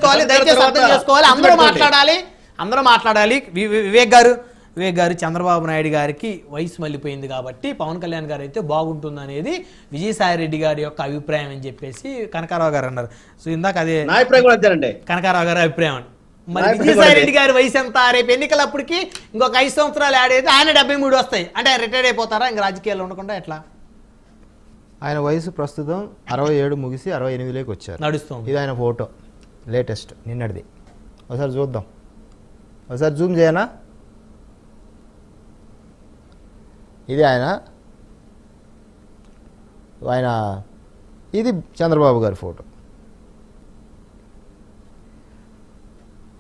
చేసుకోవాలి, దయచేసి అర్థం చేసుకోవాలి. అందరూ మాట్లాడాలి. వివేక్ గారు చంద్రబాబు నాయుడు గారికి వయసు మళ్ళీపోయింది కాబట్టి పవన్ కళ్యాణ్ గారు అయితే బాగుంటుంది అనేది విజయసాయి రెడ్డి గారి యొక్క అభిప్రాయం అని చెప్పేసి కనకారావు గారు అన్నారు. సో ఇందాక అదే కనకారావు గారి అభిప్రాయం. మరి విజయసాయి రెడ్డి గారి వయసు ఎంత? రేపు ఎన్నికలప్పటికి ఇంకొక 5 సంవత్సరాలు యాడ్ అయితే ఆయన 73 వస్తాయి అంటే రిటైర్డ్ అయిపోతారా ఇంకా రాజకీయాల్లో ఉండకుండా ఎట్లా? ఆయన వయసు ప్రస్తుతం 67 ముగిసి 68లోకి వచ్చారు, నడుస్తుంది. ఇది ఆయన ఫోటో లేటెస్ట్ నిన్నటిది. ఒకసారి చూద్దాం, ఒకసారి జూమ్ చేయనా? ఇది ఆయన ఇది చంద్రబాబు గారి ఫోటో.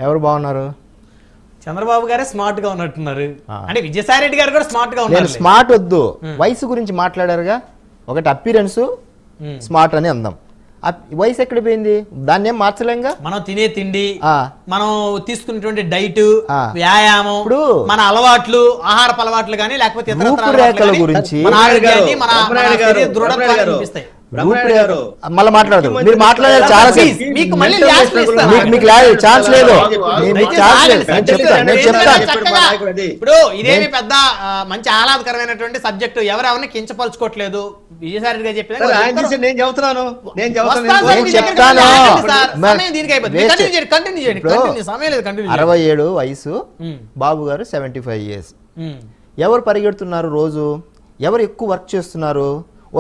ఎవరు బాగున్నారు? చంద్రబాబు గారే స్మార్ట్ గా ఉన్నట్టున్నారు. అంటే విజయసాయి రెడ్డి గారు కూడా స్మార్ట్ గా ఉన్నారు. స్మార్ట్ వద్దు, వయసు గురించి మాట్లాడారుగా. ఒకటి అపీరెన్స్ స్మార్ట్ అని అందాం. వయసు ఎక్కడ పోయింది? దాన్ని ఏం మార్చలేంగా. మనం తినే తిండి, మనం తీసుకునేటువంటి డైట్, వ్యాయామం, మన అలవాట్లు, ఆహారపు అలవాట్లు కానీ లేకపోతే రూపురేఖల గురించి దృఢత్వాన్ని చూపిస్తాయి. మళ్ళీ మాట్లాడదు, మీరు మాట్లాడారు చాలా ఛాన్స్ లేదు. ఇప్పుడు ఇదేమి పెద్ద మంచి ఆహ్లాదకరమైనటువంటి సబ్జెక్ట్, ఎవరెవరిని కించపలుచుకోవట్లేదు. విజయసాయి రెడ్డి గారు చెప్పిన 67 వయసు, బాబు గారు 75 years. ఎవరు పరిగెడుతున్నారు రోజు? ఎవరు ఎక్కువ వర్క్ చేస్తున్నారు?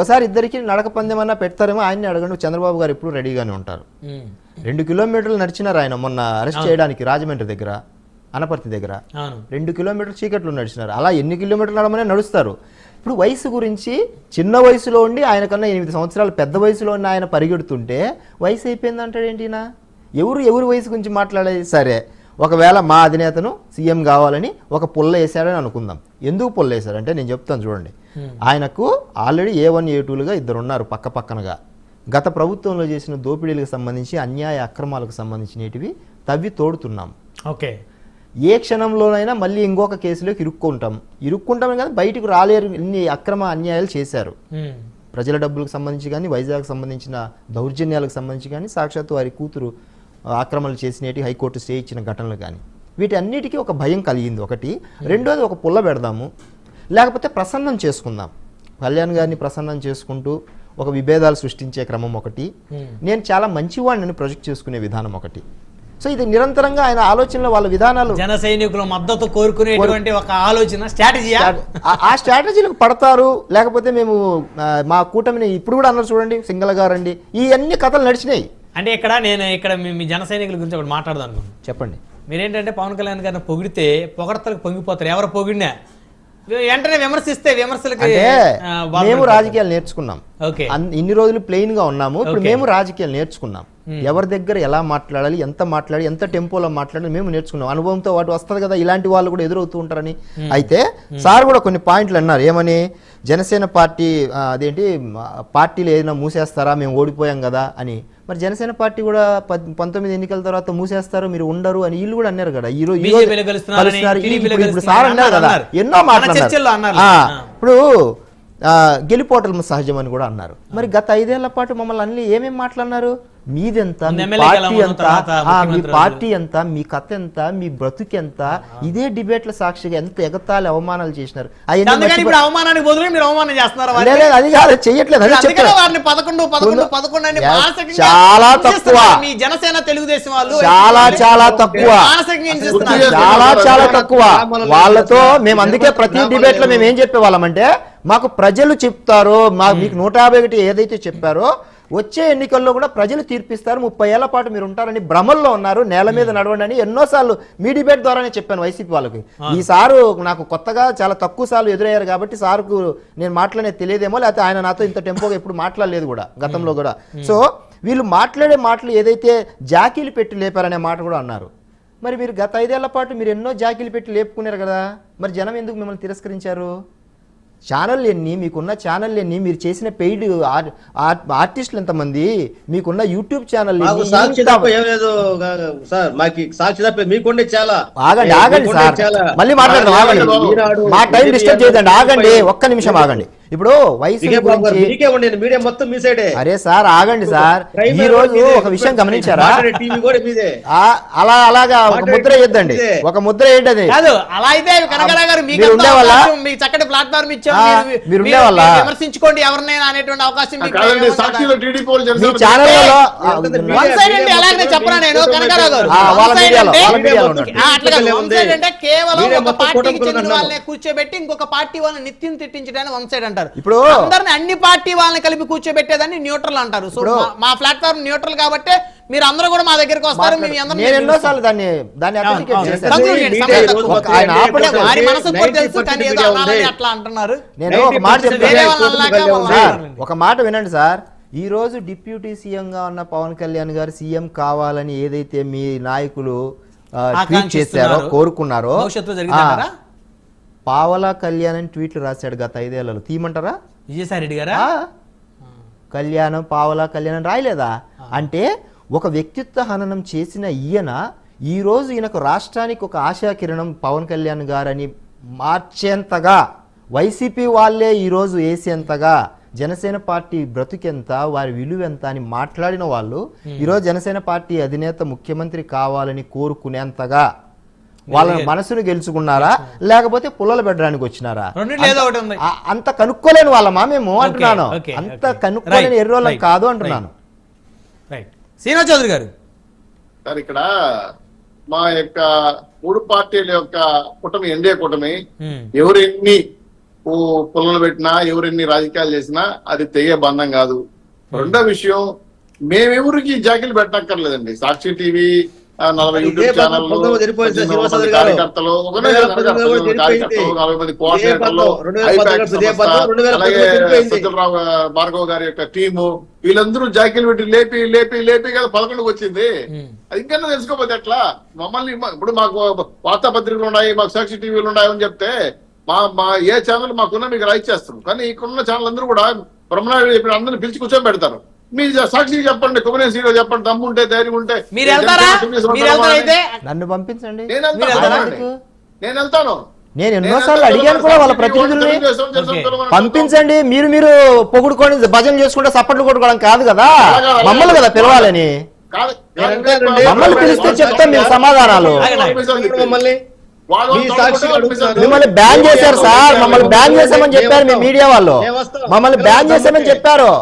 ఓసారి ఇద్దరికి నడక పందెం అన్నా పెడతారేమో, ఆయన్ని అడగండి. చంద్రబాబు గారు ఎప్పుడు రెడీగానే ఉంటారు. 2 కిలోమీటర్లు నడిచినారు ఆయన మొన్న అరెస్ట్ చేయడానికి రాజమండ్రి దగ్గర, అనపర్తి దగ్గర 2 కిలోమీటర్లు చీకట్లు నడిచినారు. అలా ఎన్ని కిలోమీటర్లు నడమనే నడుస్తారు. ఇప్పుడు వయసు గురించి చిన్న వయసులో ఉండి ఆయన కన్నా 8 సంవత్సరాలు పెద్ద వయసులో ఉన్న ఆయన పరిగెడుతుంటే వయసు అయిపోయింది అంటాడేంటినా? ఎవరి వయసు గురించి మాట్లాడేది? సరే, ఒకవేళ మా అధినేతను సీఎం కావాలని ఒక పుల్ల వేసాడని అనుకుందాం. ఎందుకు పుల్ల వేశాడంటే నేను చెప్తాను చూడండి. ఆయనకు ఆల్రెడీ A1 A2లుగా 2 ఉన్నారు పక్క పక్కనగా. గత ప్రభుత్వంలో చేసిన దోపిడీలకు సంబంధించి అన్యాయ అక్రమాలకు సంబంధించినవి తవ్వి తోడుతున్నాం. ఓకే, ఏ క్షణంలోనైనా మళ్ళీ ఇంకొక కేసులోకి ఇరుక్కుంటామే కానీ బయటకు రాలేరు. ఇన్ని అక్రమ అన్యాయాలు చేశారు. ప్రజల డబ్బులకు సంబంధించి కానీ, వైజాగ్ సంబంధించిన దౌర్జన్యాలకు సంబంధించి కానీ, సాక్షాత్తు వారి కూతురు ఆక్రమణలు చేసినవి హైకోర్టు స్టే ఇచ్చిన ఘటనలు కానీ, వీటి అన్నిటికీ ఒక భయం కలిగింది ఒకటి. రెండోది, ఒక పుల్ల పెడదాము, లేకపోతే ప్రసన్నం చేసుకుందాం. కళ్యాణ్ గారిని ప్రసన్నం చేసుకుంటూ ఒక విభేదాలు సృష్టించే క్రమం ఒకటి, నేను చాలా మంచివాడిని ప్రొజెక్ట్ చేసుకునే విధానం ఒకటి. సో ఇది నిరంతరంగా ఆయన ఆలోచనలో వాళ్ళ విధానాలు, జన సైనికుల మద్దతు కోరుకునేటువంటి ఒక ఆలోచన స్ట్రాటజీ. ఆ స్ట్రాటజీలకు పడతారు. లేకపోతే మేము మా కూటమిని ఇప్పుడు కూడా అన్నారు చూడండి, సింగల్ గారండి, ఈ అన్ని కథలు నడిచినాయి. అంటే నేను మీ జన సైనికుల గురించి ఒకటి మాట్లాడదాం అనుకున్నాను. చెప్పండి. మీరేంటంటే పవన్ కళ్యాణ్ గారిని పొగిడితే పొగడతలకు పొంగిపోతారు. ఎవరు పొగిడినా వెంటనే విమర్శిస్తే విమర్శలకి మేము రాజకీయాలు నేర్చుకున్నాం. ఇన్ని రోజులు ప్లెయిన్ గా ఉన్నాము, ఇప్పుడు మేము రాజకీయాలు నేర్చుకున్నాం. ఎవరి దగ్గర ఎలా మాట్లాడాలి, ఎంత టెంపోలో మాట్లాడాలి మేము నేర్చుకున్నాం. అనుభవంతో వాటి వస్తుంది కదా, ఇలాంటి వాళ్ళు కూడా ఎదురవుతూ ఉంటారని. అయితే సార్ కూడా కొన్ని పాయింట్లు అన్నారు. ఏమని? జనసేన పార్టీ అదేంటి పార్టీలు ఏదైనా మూసేస్తారా, మేము ఓడిపోయాం కదా అని. మరి జనసేన పార్టీ కూడా 19 ఎన్నికల తర్వాత మూసేస్తారు, మీరు ఉండరు అని వీళ్ళు కూడా అన్నారు కదా. ఇప్పుడు సార్ అన్నారు కదా, ఎన్నో మాట్లాడారు. ఇప్పుడు గెలిపోవటం సహజం అని కూడా అన్నారు. మరి గత 5 ఏళ్ల పాటు మమ్మల్ని అన్ని ఏమేమి మాట్లాడినారు? మీదెంత, మీ పార్టీ ఎంత, మీ పార్టీ ఎంత, మీ కథ ఎంత, మీ బ్రతుకెంత, ఇదే డిబేట్ల సాక్షిగా ఎంత ఎగతాళి అవమానాలు చేసినారు. అది కాదు, చెయ్యట్లేదు. చాలా తక్కువ. జనసేన తెలుగుదేశం వాళ్ళు చాలా తక్కువ వాళ్ళతో. మేము అందుకే ప్రతి డిబేట్ లో మేము ఏం చెప్పేవాళ్ళమంటే, మాకు ప్రజలు చెప్తారో, మీకు 151 ఏదైతే చెప్పారో వచ్చే ఎన్నికల్లో కూడా ప్రజలు తీర్పిస్తారు, 30 ఏళ్ల పాటు మీరు ఉంటారని భ్రమల్లో ఉన్నారు. నేల మీద నడవండి అని ఎన్నోసార్లు మీ డిబేట్ ద్వారానే చెప్పాను వైసీపీ వాళ్ళకి. ఈసారి నాకు కొత్తగా చాలా తక్కువ సార్లు ఎదురయ్యారు కాబట్టి సార్కు నేను మాట్లాడేది తెలియదేమో, లేకపోతే ఆయన నాతో ఇంత టెంపోగా ఎప్పుడు మాట్లాడలేదు కూడా గతంలో కూడా. సో వీళ్ళు మాట్లాడే మాటలు ఏదైతే జాకీలు పెట్టి లేపారనే మాట కూడా అన్నారు. మరి మీరు గత 5 ఏళ్ల పాటు మీరు ఎన్నో జాకీలు పెట్టి లేపుకున్నారు కదా, మరి జనం ఎందుకు మిమ్మల్ని తిరస్కరించారు? ఛానల్ ఎన్ని, మీకున్న ఛానల్ ఎన్ని, మీరు చేసిన పెయిడ్ ఆర్టిస్టులు ఎంతమంది, మీకున్న యూట్యూబ్ ఛానల్ ఆగండి సార్, మళ్ళీ మాట్లాడదాం. ఆగండి, మా టైం డిస్టర్బ్ చేయదండి. ఆగండి, ఒక్క నిమిషం ఆగండి. ఇప్పుడు వయసు గురించి మీకే ఉండండి, మీడియా మొత్తం మీ సైడే. అరే సార్ ఆగండి సార్, ఈ రోజు ఒక విషయం గమనించారా? టీవీ కూడా మీదే. అలాగా ఒక ముద్ర వేద్దండి, ఒక ముద్ర ఏంటది కాదు. అలా అయితే కనకరావు గారు మీకు మీరు ఉండేవాళ్ళ? మీకు చక్కటి ప్లాట్ఫామ్ ఇచ్చాం, మీరు ఉండేవాళ్ళ? విమర్శించుకోండి ఎవరినైనా అనేటువంటి అవకాశం మీకు కాదండి, సాక్షిలో టీడీపీ వాళ్ళు మీ చేశారు. ఛానల్లో వన్ సైడ్ అంటే ఎలాగనే చెప్పరా నేను కనకరావు గారు, వాళ్ళ మీడియాలో ఉండండి. అట్లా వన్ సైడ్ అంటే కేవలం ఒక పార్టీకి చెందిన వాళ్ళని కూర్చోబెట్టి ఇంకొక పార్టీ వాళ్ళని నిత్యం తిట్టించడానికి వన్ సైడ్ అంటారు. ఇప్పుడు అందరిని అన్ని పార్టీ వాళ్ళని కలిపి కూర్చోబెట్టేదాన్ని న్యూట్రల్ అంటారు. సో మా ప్లాట్ఫామ్ న్యూట్రల్ కాబట్టి మీరు అందరూ కూడా మా దగ్గరికి వస్తారు. నేను ఎన్నోసార్లు దాన్ని అప్రిషియేట్ చేశాను. ఆయన వారి మనసు కూడా తెలుసు, కానీ ఏదో అనాలని అట్లా అంటున్నారు. నేను ఒక మాట చెప్తాను, ఒక మాట వినండి సార్. ఈ రోజు డిప్యూటీ సీఎం గా ఉన్న పవన్ కళ్యాణ్ గారు సీఎం కావాలని ఏదైతే మీ నాయకులు ట్వీట్ చేశారో, కోరుకున్నారో, పావలా కళ్యాణ్ అని ట్వీట్లు రాశాడు గత 5 ఏళ్లలో. తీయమంటారా? విజయసాయి రెడ్డి గారా? కళ్యాణం పావలా కళ్యాణం రాయలేదా? అంటే ఒక వ్యక్తిత్వ హననం చేసిన ఈ రోజు ఈయనకు రాష్ట్రానికి ఒక ఆశాకిరణం పవన్ కళ్యాణ్ గారని మార్చేంతగా, వైసీపీ వాళ్ళే ఈరోజు వేసేంతగా జనసేన పార్టీ బ్రతుకెంత, వారి విలువెంత అని మాట్లాడిన వాళ్ళు ఈరోజు జనసేన పార్టీ అధినేత ముఖ్యమంత్రి కావాలని కోరుకునేంతగా వాళ్ళ మనసును గెలుచుకున్నారా, లేకపోతే పుల్లలు పెట్టడానికి వచ్చినారా? అంత కనుక్కోలేని వాళ్ళమా మేము అంటున్నాను. అంత కనుక్కోలేని ఎర్రోళ్ళం కాదు అంటున్నాను. శ్రీనాథ్ చౌదరి గారు సార్, ఇక్కడ మా యొక్క 3 పార్టీల యొక్క కూటమి, ఎన్డీఏ కూటమి, ఎవరెన్ని పుల్లలు పెట్టినా, ఎవరెన్ని రాజకీయాలు చేసినా అది తెగే బంధం కాదు. రెండో విషయం, మేమెవరికి జాకీలు పెట్టక్కర్లేదండి. సాక్షి టీవీ 40 యూట్యూబ్ ఛానళ్ళు, కార్యకర్తలు, 40 మంది కోఆర్డినేటర్లు, అలాగే సజ్జలరావు భార్గవ్ గారి యొక్క టీము, వీళ్ళందరూ జాకీలు పెట్టి లేపి లేపి లేపి కదా 11కు వచ్చింది. అది ఇంకన్నా తెలుసుకోపోతే ఎట్లా? మమ్మల్ని ఇప్పుడు మాకు వార్తాపత్రికలు ఉన్నాయి, మాకు సాక్షి టీవీలు ఉన్నాయని చెప్తే మా ఏ ఛానల్ మాకున్నా మీకు రైట్ చేస్తాం. కానీ ఇక్కడున్న ఛానల్ అందరూ కూడా బ్రహ్మనాయుడు చెప్పిన అందరిని పిలిచి కూర్చొని పెడతారు. మీ సాక్షి చెప్పండి, కుమరేశ్వరిలో చెప్పండి, దమ్ము ఉంటే, ధైర్యం ఉంటే నన్ను పంపించండి, నేను వెళ్తాను. నేను ఎన్నోసార్లు అడిగాను కూడా వాళ్ళ ప్రతినిధుల్ని, పంపించండి. మీరు పొగుడుకొని భజన చేసుకుంటే సప్పట్లు కొట్టుకోవడం కాదు కదా, మమ్మల్ని కదా పిలవాలని. మమ్మల్ని పిలిస్తే చెప్తాం మీరు సమాధానాలు. మిమ్మల్ని బ్యాన్ చేశారు సార్, మమ్మల్ని బ్యాన్ చేశామని చెప్పారు మీ మీడియా వాళ్ళు, మమ్మల్ని బ్యాన్ చేశామని చెప్పారు.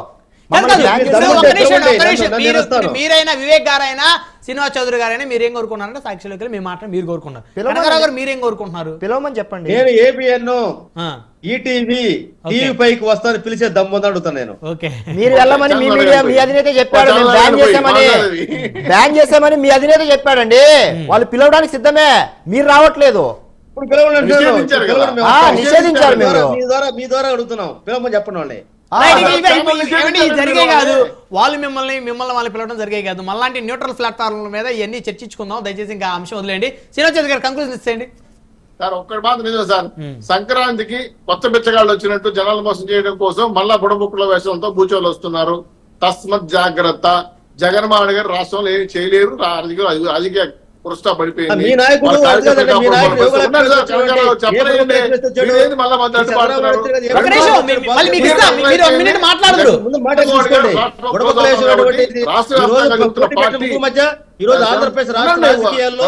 మీరైనా వివేక్ గారైనా శ్రీనివాస్ చౌదరి గారైనా మీరేం కోరుకున్నారంటే సాక్షిలోకి మేము మాట్లాడి మీరు కోరుకున్నారు. కనకరావు గారు మీరేం కోరుకుంటున్నారు? పిలవమని చెప్పండి. నేను ఏబిఎన్ ఈటీవీ టీవీ పైకి వస్తాను పిలిచే దమ్ము అడుగుతాను నేను. మీరు వెళ్ళమని మీ మీడియా మీ అధినేత చెప్పాడు, బ్యాన్ చేశామని మీ అధినేత చెప్పాడండి. వాళ్ళు పిలవడానికి సిద్ధమే, మీరు రావట్లేదు. నిషేధించారు మీరు. మీ ద్వారా అడుగుతున్నాం, పిలవమని చెప్పండి వాళ్ళని. జరిగే కాదు, వాళ్ళు మిమ్మల్ని వాళ్ళు పిలవడం జరిగే కాదు. మళ్ళీ న్యూట్రల్ ప్లాట్ఫామ్ మీద ఇవన్నీ చర్చించుకుందాం. దయచేసి ఇంకా అంశం వదిలేండి. శ్రీనాథ్ చౌదరి గారు కంక్లూజన్ ఇచ్చేయండి సార్. ఒక్కటి మాత్రం నిజం సార్, సంక్రాంతికి కొత్త బిచ్చగాళ్ళు వచ్చినట్టు జనాలు మోసం చేయడం కోసం మళ్ళా బుడబుక్కుల వేషంతో కూర్చోలు వస్తున్నారు. తస్మత్ జాగ్రత్త. జగన్మోహన్ గారు రాష్ట్రంలో ఏమి చేయలేరు, రాజకీయ పురస్తా పడిపోయింది. ఈ రోజు ఆంధ్రప్రదేశ్ రాష్ట్ర రాజకీయాల్లో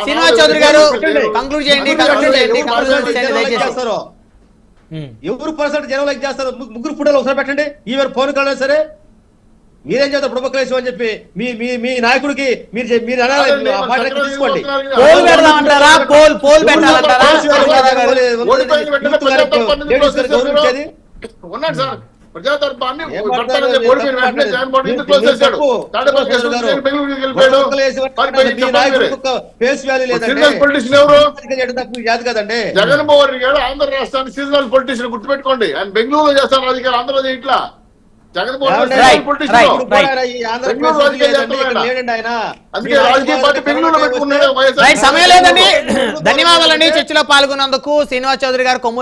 శ్రీనివాస్ చౌదరి గారు కంక్లూడ్ చేయండి. ఎవరు పర్సెంట్ జనం లైక్ చేస్తారు? ముగ్గురు ఫోటోలు ఒకసారి పెట్టండి. ఈవెన్ ఫోన్ కాల్ సరే మీరేం చేస్తారు బుడబుక్కలేసి అని చెప్పి మీ నాయకుడికి మీరు తీసుకోండి. ప్రజాతర్పాన్ని జగన్మోహన్ రెడ్డి గారు ఆంధ్ర రాష్ట్రాన్ని సీజనల్ పొలిటీషియన్ గుర్తుపెట్టుకోండి. ఆయన బెంగళూరులో చేస్తాను రాజకీయాలు, ఆంధ్రలో ఇట్లా జగన్మోహన్ ఏమండి? Reddy Right, politician. right. ఇప్పుడు కూడా ఆయన ఈ ఆంధ్రప్రదేశ్ బెంగళూరు రాజకీయాలు లేదండి, ఇక్కడ చేస్తున్నాడు. లేడండి ఆయన. అందుకే మీరు రాజకీయ పార్టీ బెంగళూరులో పెట్టుకున్నాడు వైఎస్ఆర్. రైట్, సమయం లేదండి. ధన్యవాదాలండి చర్చలో పాల్గొన్నందుకు. శ్రీనివాస్ చౌదరి గారు, కొమ్మూరు